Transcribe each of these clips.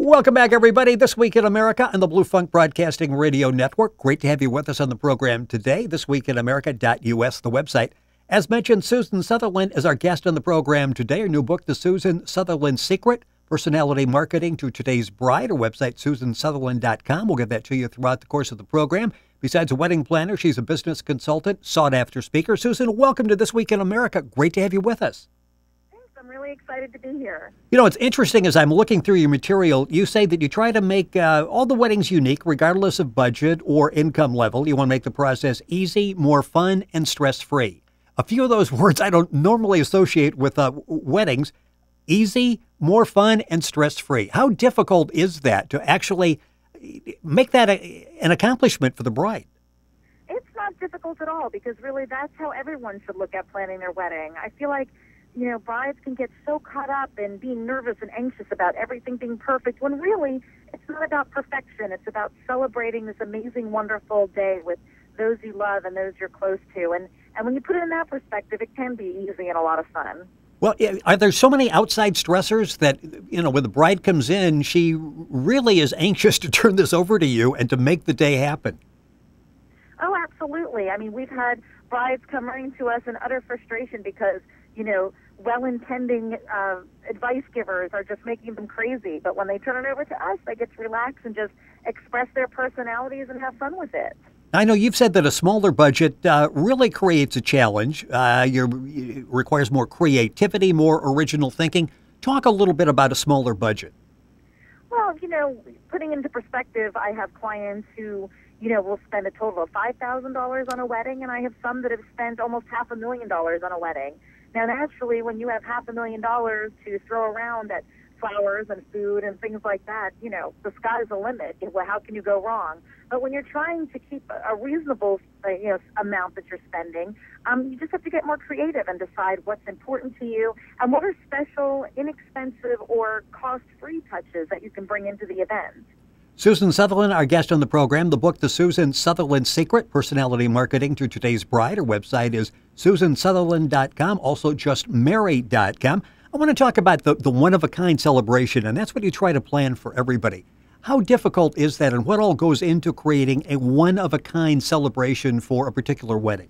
Welcome back, everybody. This Week in America on the Blue Funk Broadcasting Radio Network. Great to have you with us on the program today. ThisWeekinAmerica.us, the website. As mentioned, Susan Southerland is our guest on the program today. Her new book, The Susan Southerland Secret, Personality Marketing to Today's Bride. Her website, SusanSutherland.com. We'll get that to you throughout the course of the program. Besides a wedding planner, she's a business consultant, sought-after speaker. Susan, welcome to This Week in America. Great to have you with us. I'm really excited to be here. You know, it's interesting as I'm looking through your material, you say that you try to make all the weddings unique, regardless of budget or income level. You want to make the process easy, more fun, and stress-free. A few of those words I don't normally associate with weddings. Easy, more fun, and stress-free. How difficult is that to actually make that an accomplishment for the bride? It's not difficult at all, because really that's how everyone should look at planning their wedding. I feel like brides can get so caught up in being nervous and anxious about everything being perfect, when really it's not about perfection. It's about celebrating this amazing, wonderful day with those you love and those you're close to. And when you put it in that perspective, it can be easy and a lot of fun. Well, are there so many outside stressors that, when the bride comes in, she really is anxious to turn this over to you and to make the day happen? Oh, absolutely. I mean, we've had brides come running to us in utter frustration because, well-intending advice givers are just making them crazy. But when they turn it over to us, they get to relax and just express their personalities and have fun with it. I know you've said that a smaller budget really creates a challenge. It requires more creativity, more original thinking. Talk a little bit about a smaller budget. Well, putting into perspective, I have clients who, will spend a total of $5,000 on a wedding, and I have some that have spent almost $500,000 on a wedding. Now, naturally, when you have $500,000 to throw around at flowers and food and things like that, the sky's the limit. Well, how can you go wrong? But when you're trying to keep a reasonable, amount that you're spending, you just have to get more creative and decide what's important to you and what are special, inexpensive, or cost-free touches that you can bring into the event. Susan Southerland, our guest on the program. The book, The Susan Southerland Secret, Personality Marketing to Today's Bride. Her website is SusanSutherland.com, also JustMarry.com. I want to talk about the one-of-a-kind celebration, and that's what you try to plan for everybody. How difficult is that, and what all goes into creating a one-of-a-kind celebration for a particular wedding?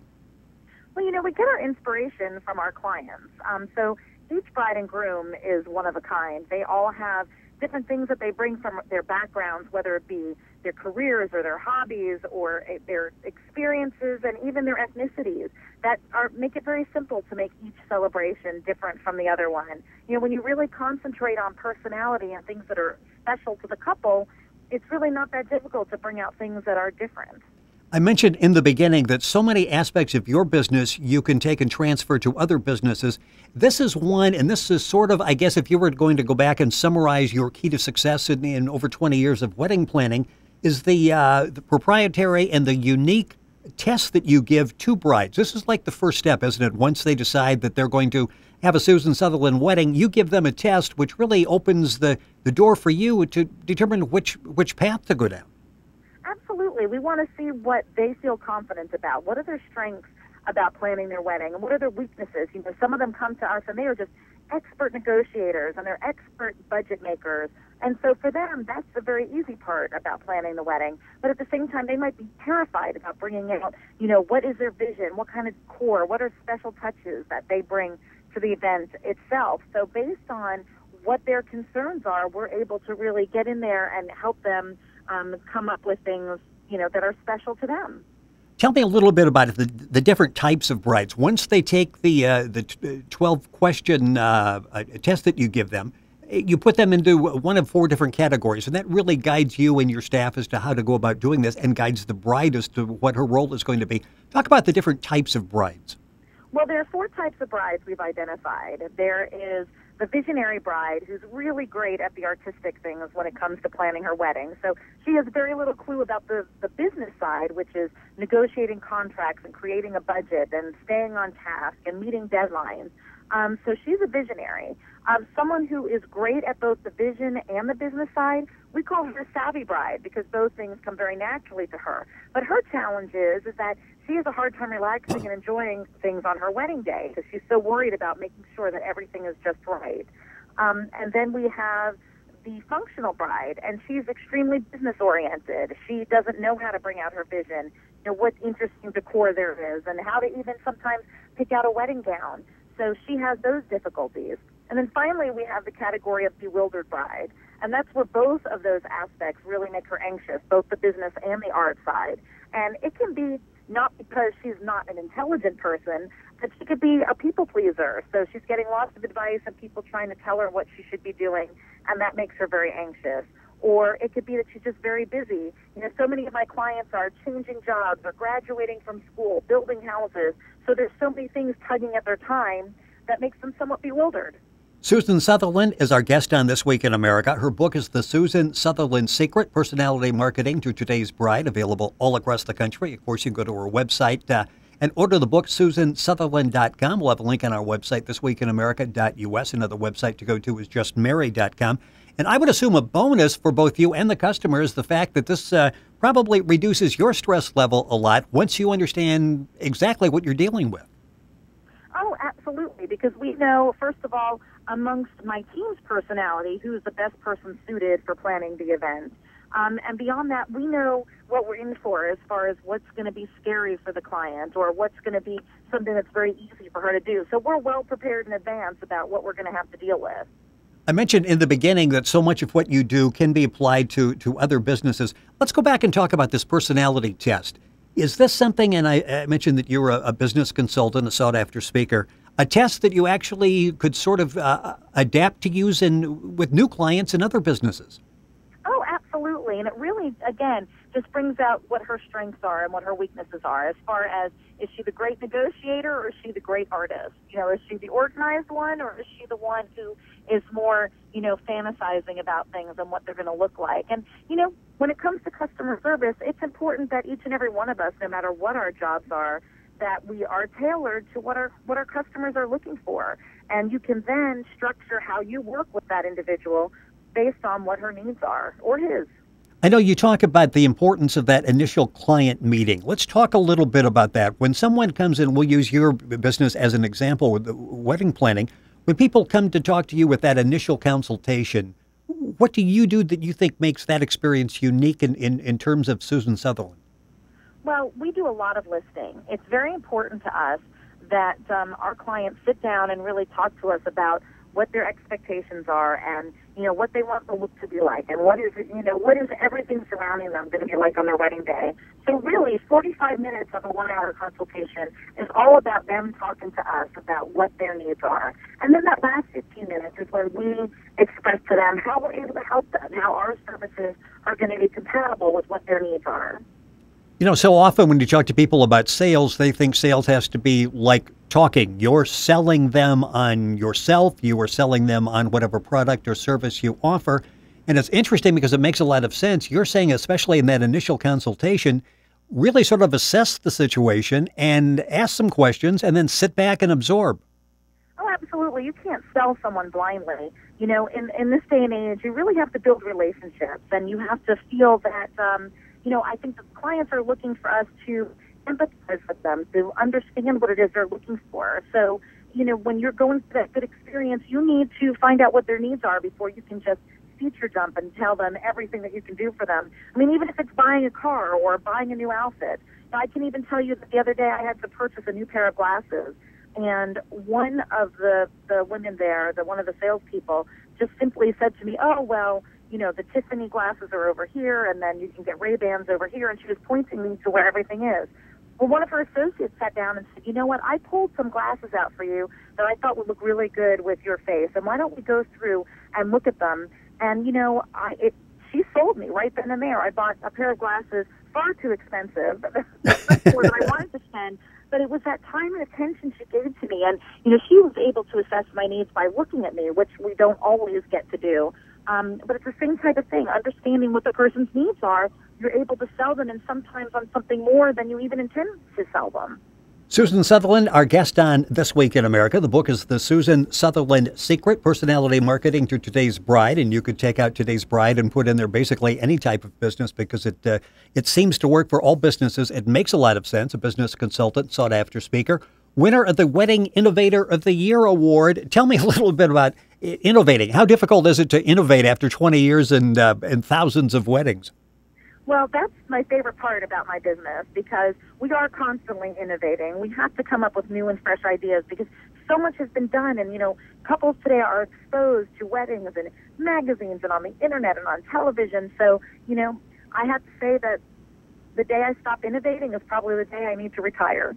Well, we get our inspiration from our clients. So each bride and groom is one of a kind. They all have different things that they bring from their backgrounds, whether it be their careers or their hobbies or their experiences and even their ethnicities, that make it very simple to make each celebration different from the other one. When you really concentrate on personality and things that are special to the couple, it's really not that difficult to bring out things that are different. I mentioned in the beginning that so many aspects of your business you can take and transfer to other businesses. This is one, and this is sort of, I guess, if you were going to go back and summarize your key to success in over 20 years of wedding planning, is the proprietary and the unique test that you give to brides. This is like the first step, isn't it? Once they decide that they're going to have a Susan Southerland wedding, you give them a test which really opens the door for you to determine which path to go down. Absolutely. We want to see what they feel confident about. What are their strengths about planning their wedding, and what are their weaknesses? Some of them come to us and they are just expert negotiators and they're expert budget makers. And so for them, that's the very easy part about planning the wedding. But at the same time, they might be terrified about bringing out, what is their vision? What kind of decor? What are special touches that they bring to the event itself? So based on what their concerns are, we're able to really get in there and help them come up with things, that are special to them. Tell me a little bit about the different types of brides. Once they take the 12-question test that you give them, you put them into one of 4 different categories, and that really guides you and your staff as to how to go about doing this and guides the bride as to what her role is going to be. Talk about the different types of brides. Well, there are 4 types of brides we've identified. There is the visionary bride, who's really great at the artistic things when it comes to planning her wedding. So she has very little clue about the business side, which is negotiating contracts and creating a budget and staying on task and meeting deadlines. So she's a visionary. Someone who is great at both the vision and the business side, we call her a savvy bride because those things come very naturally to her. But her challenge is that she has a hard time relaxing and enjoying things on her wedding day because she's so worried about making sure that everything is just right. And then we have the functional bride, and she's extremely business oriented. She doesn't know how to bring out her vision, what interesting decor there is, and how to even sometimes pick out a wedding gown. So she has those difficulties. And then finally, we have the category of bewildered bride, and that's where both of those aspects really make her anxious, both the business and the art side. And it can be not because she's not an intelligent person, but she could be a people pleaser. So she's getting lots of advice and people trying to tell her what she should be doing, and that makes her very anxious. Or it could be that she's just very busy. So many of my clients are changing jobs or graduating from school, building houses. So there's so many things tugging at their time that makes them somewhat bewildered. Susan Southerland is our guest on This Week in America. Her book is The Susan Southerland Secret, Personality Marketing to Today's Bride, available all across the country. Of course, you can go to her website and order the book, SusanSutherland.com. We'll have a link on our website, thisweekinamerica.us. Another website to go to is justmarried.com. And I would assume a bonus for both you and the customer is the fact that this probably reduces your stress level a lot once you understand exactly what you're dealing with. Oh, absolutely, because we know, first of all, amongst my team's personality, who's the best person suited for planning the event. And beyond that, we know what we're in for as far as what's going to be scary for the client or what's going to be something that's very easy for her to do. So we're well prepared in advance about what we're going to have to deal with. I mentioned in the beginning that so much of what you do can be applied to other businesses. Let's go back and talk about this personality test. Is this something, and I mentioned that you're a business consultant, a sought-after speaker, a test that you actually could sort of adapt to use with new clients and other businesses? Oh, absolutely. And it really, again, just brings out what her strengths are and what her weaknesses are as far as, is she the great negotiator or is she the great artist? Is she the organized one or is she the one who is more, fantasizing about things and what they're going to look like? And, when it comes to customer service, it's important that each and every one of us, no matter what our jobs are, that we are tailored to what our customers are looking for. And you can then structure how you work with that individual based on what her needs are, or his. I know you talk about the importance of that initial client meeting. Let's talk a little bit about that. When someone comes in, we'll use your business as an example with the wedding planning. When people come to talk to you with that initial consultation, what do you do that you think makes that experience unique in terms of Susan Southerland? Well, we do a lot of listening. It's very important to us that our clients sit down and really talk to us about what their expectations are and, what they want the look to be like and what is everything surrounding them going to be like on their wedding day. So really, 45 minutes of a 1-hour consultation is all about them talking to us about what their needs are. And then that last 15 minutes is where we express to them how we're able to help them, how our services are going to be compatible with what their needs are. So often when you talk to people about sales, they think sales has to be like talking. You're selling them on yourself. You are selling them on whatever product or service you offer. And it's interesting because it makes a lot of sense. You're saying, especially in that initial consultation, really sort of assess the situation and ask some questions and then sit back and absorb. Oh, absolutely. You can't sell someone blindly. In this day and age, you really have to build relationships and you have to feel that, I think the clients are looking for us to empathize with them, to understand what it is they're looking for. So, when you're going through that good experience, you need to find out what their needs are before you can just feature jump and tell them everything that you can do for them. I mean, even if it's buying a car or buying a new outfit. I can even tell you that the other day I had to purchase a new pair of glasses, and one of the women there, one of the salespeople, just simply said to me, "Oh, well, the Tiffany glasses are over here, and then you can get Ray-Bans over here," and she was pointing me to where everything is. Well, one of her associates sat down and said, "You know what, I pulled some glasses out for you that I thought would look really good with your face, and why don't we go through and look at them?" And, she sold me right then and there. I bought a pair of glasses far too expensive for what I wanted to spend, but it was that time and attention she gave to me, and, she was able to assess my needs by looking at me, which we don't always get to do. But it's the same type of thing, understanding what the person's needs are. You're able to sell them, and sometimes on something more than you even intend to sell them. Susan Southerland, our guest on This Week in America. The book is The Susan Southerland Secret, Personality Marketing to Today's Bride. And you could take out Today's Bride and put in there basically any type of business because it seems to work for all businesses. It makes a lot of sense. A business consultant, sought-after speaker. winner of the Wedding Innovator of the Year Award. Tell me a little bit about innovating. How difficult is it to innovate after 20 years and thousands of weddings? Well, that's my favorite part about my business because we are constantly innovating. We have to come up with new and fresh ideas because so much has been done. And, couples today are exposed to weddings in magazines and on the internet and on television. So, I have to say that the day I stop innovating is probably the day I need to retire.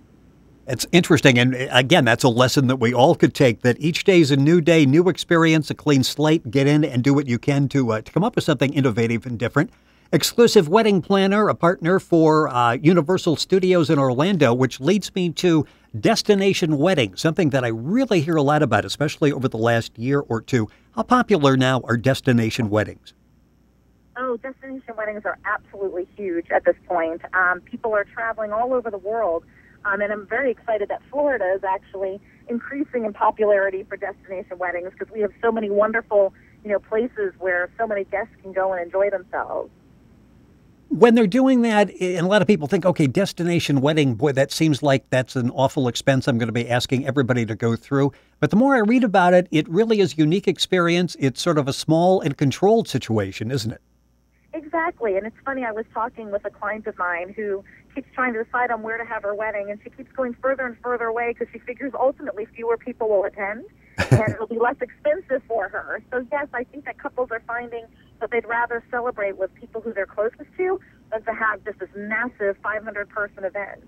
It's interesting. And again, that's a lesson that we all could take, that each day is a new day, new experience, a clean slate. Get in and do what you can to come up with something innovative and different. Exclusive wedding planner, a partner for Universal Studios in Orlando, which leads me to destination weddings, something that I really hear a lot about, especially over the last year or two. How popular now are destination weddings? Oh, destination weddings are absolutely huge at this point. People are traveling all over the world, and I'm very excited that Florida is actually increasing in popularity for destination weddings because we have so many wonderful, places where so many guests can go and enjoy themselves. When they're doing that, and a lot of people think, okay, destination wedding, boy, that seems like that's an awful expense I'm going to be asking everybody to go through. But the more I read about it, it really is a unique experience. It's sort of a small and controlled situation, isn't it? Exactly. And it's funny, I was talking with a client of mine who keeps trying to decide on where to have her wedding, and she keeps going further and further away because she figures ultimately fewer people will attend and it'll be less expensive for her. So, yes, I think that couples are finding that they'd rather celebrate with people who they're closest to than to have just this massive 500-person event.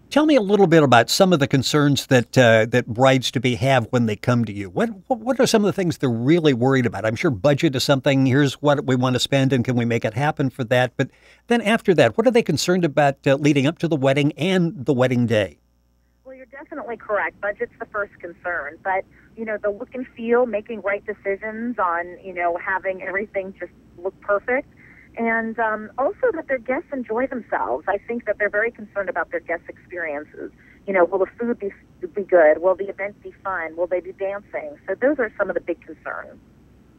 Tell me a little bit about some of the concerns that that brides-to-be have when they come to you. What are some of the things they're really worried about? I'm sure budget is something. Here's what we want to spend, and can we make it happen for that? But then after that, what are they concerned about leading up to the wedding and the wedding day? Well, you're definitely correct. Budget's the first concern. But, the look and feel, making right decisions on, having everything just look perfect. And also that their guests enjoy themselves. I think that they're very concerned about their guest experiences. Will the food be good? Will the event be fun? Will they be dancing? So those are some of the big concerns.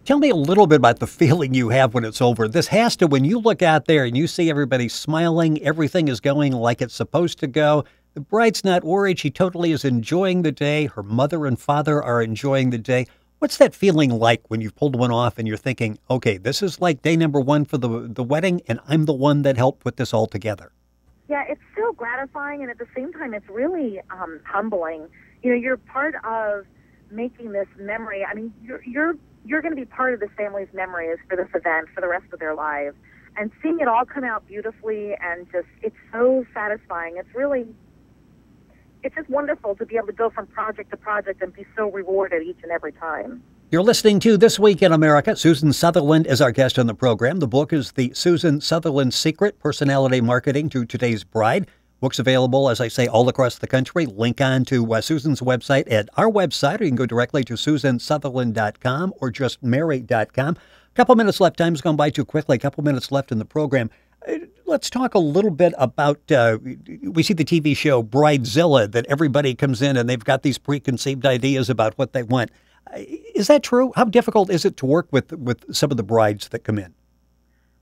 Tell me a little bit about the feeling you have when it's over. This has to, when you look out there and you see everybody smiling, everything is going like it's supposed to go. The bride's not worried. She totally is enjoying the day. Her mother and father are enjoying the day. What's that feeling like when you've pulled one off and you're thinking, okay, this is like day number one for the wedding, and I'm the one that helped put this all together? Yeah, it's so gratifying, and at the same time, it's really humbling. You're part of making this memory. I mean, you're going to be part of this family's memories for this event for the rest of their lives, and seeing it all come out beautifully and it's so satisfying. It's just wonderful to be able to go from project to project and be so rewarded each and every time. You're listening to This Week in America. Susan Southerland is our guest on the program. The book is The Susan Southerland Secret, Personality Marketing to Today's Bride. Book's available, as I say, all across the country. Link on to Susan's website at our website, or you can go directly to susansutherland.com or just mary.com. A couple minutes left. Time's gone by too quickly. A couple minutes left in the program. Let's talk a little bit about, we see the TV show Bridezilla, that everybody comes in and they've got these preconceived ideas about what they want. Is that true? How difficult is it to work with some of the brides that come in?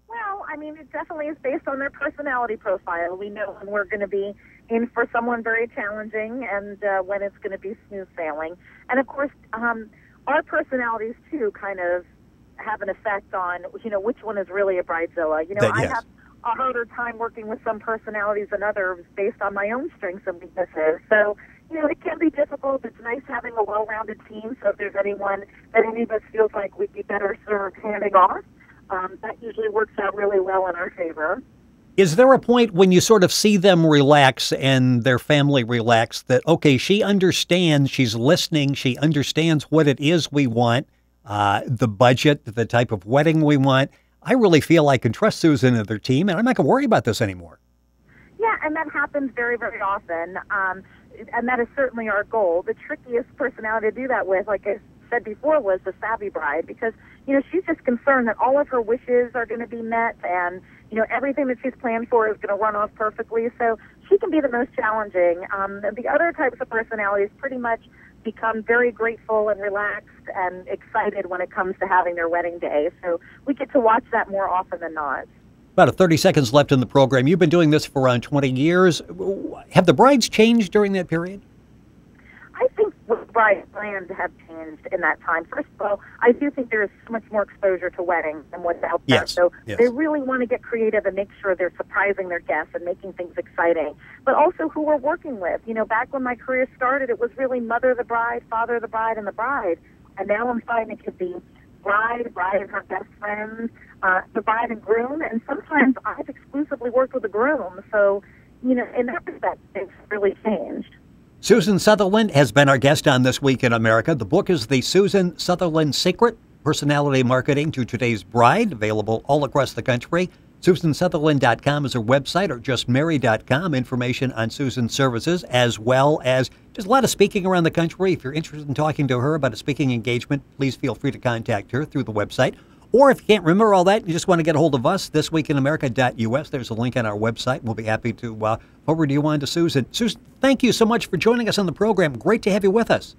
Well, I mean, it definitely is based on their personality profile. We know when we're going to be in for someone very challenging and when it's going to be smooth sailing. And, of course, our personalities, too, kind of have an effect on, which one is really a Bridezilla. Yes. I have a harder time working with some personalities than others based on my own strengths and weaknesses. So, it can be difficult. It's nice having a well-rounded team. So if there's anyone that any of us feels like we'd be better served handing off, that usually works out really well in our favor. Is there a point when you sort of see them relax and their family relax that, okay, she understands, she's listening, she understands what it is we want, the budget, the type of wedding we want. I really feel I can trust Susan and their team, and I'm not going to worry about this anymore. Yeah, and that happens very, very often, and that is certainly our goal. The trickiest personality to do that with, like I said before, was the savvy bride, because, she's just concerned that all of her wishes are going to be met, and, everything that she's planned for is going to run off perfectly, so she can be the most challenging. The other types of personalities pretty much become very grateful and relaxed and excited when it comes to having their wedding day. So we get to watch that more often than not. About 30 seconds left in the program. You've been doing this for around 20 years. Have the brides changed during that period? I think brides plans have changed in that time. First of all, I do think there is so much more exposure to weddings than what's out there. Yes. So Yes. they really want to get creative and make sure they're surprising their guests and making things exciting. But also who we're working with. You know, back when my career started, it was really mother of the bride, father of the bride, and the bride. And now I'm finding it could be bride and her best friends, the bride and groom. And sometimes I've exclusively worked with the groom. So, you know, in that respect, things really changed. Susan Southerland has been our guest on This Week in America. The book is The Susan Southerland Secret, Personality Marketing to Today's Bride, available all across the country. SusanSutherland.com is her website, or justmarry.com. Information on Susan's services, as well as just a lot of speaking around the country. If you're interested in talking to her about a speaking engagement, please feel free to contact her through the website. Or if you can't remember all that and you just want to get a hold of us, thisweekinamerica.us. There's a link on our website. We'll be happy to forward you on to Susan. Susan, thank you so much for joining us on the program. Great to have you with us.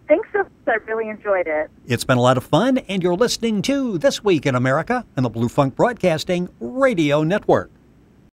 Thanks so much. I really enjoyed it. It's been a lot of fun, and you're listening to This Week in America on the Blue Funk Broadcasting Radio Network.